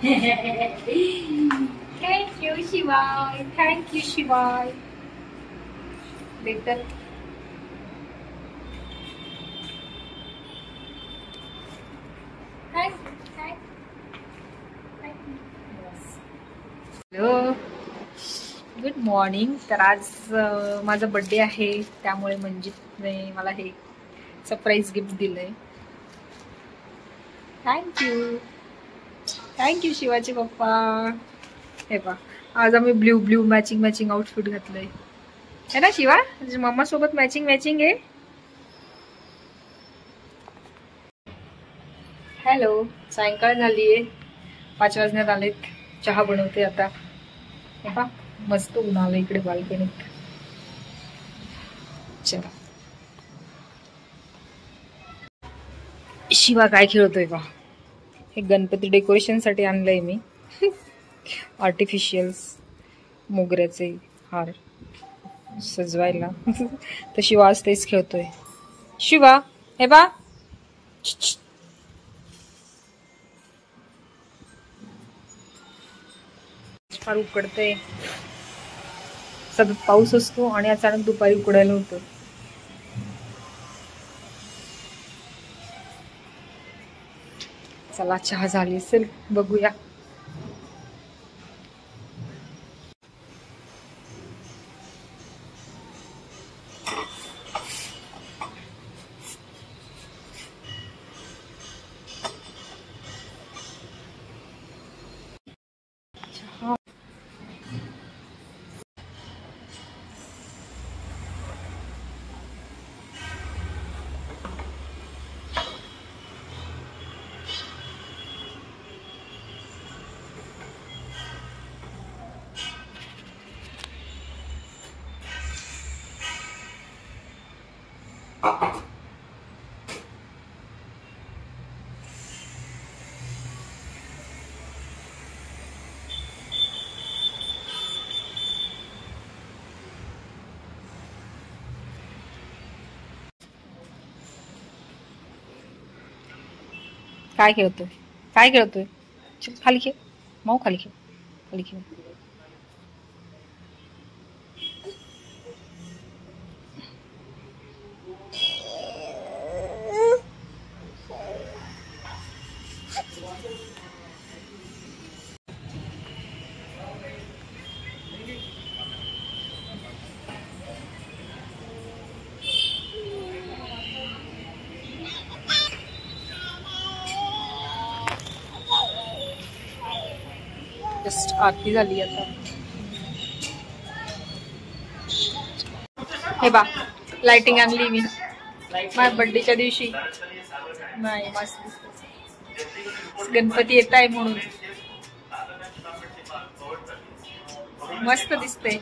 Thank you शिवाय, thank you शिवाय. Better hello, good morning. तर आज माझा बर्थडे आहे, त्यामुळे मंजितने मला हे सरप्राईज गिफ्ट दिलंय. थँक्यू, थँक्यू शिवाचे पप्पा. हे पा, आज आम्ही ब्ल्यू ब्ल्यू मॅचिंग आउटफिट घातलंय, है ना शिवा? मम्मा सोबत मॅचिंग आहे. हॅलो, सायंकाळ झालीये, 5 वाजण्यात आलेत. चहा बनवते आता. हे पा, मस्त ऊन आलं इकडे बाल्कनीत. चला, शिवा काय खेळतोय पा. हे गणपती डेकोरेशन साठी आणलंय मी. आर्टिफिशियल्स मोगऱ्याचे हार सजवायला. तर शिवा आज तेच खेळतोय. शिवा, हे बा, फार उकडते. सतत पाऊस असतो आणि अचानक दुपारी उकडायला होतं. चला, चहा झाली असेल, बघूया. काय खेळतोय? चल खाली खेळ, माऊ खाली खेळ. जस्ट आरती झाली आता. हे बा, लाइटिंग आणली मी माझ्या बर्थडेच्या दिवशी. नाही, मस्त दिसते. गणपती येत आहे म्हणून मस्त दिसते.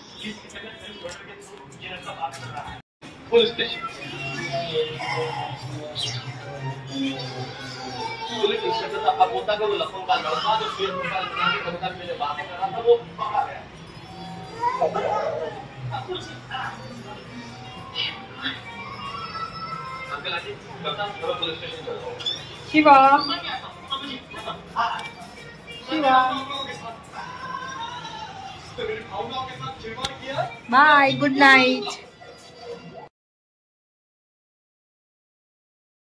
Shiva, bye, good night.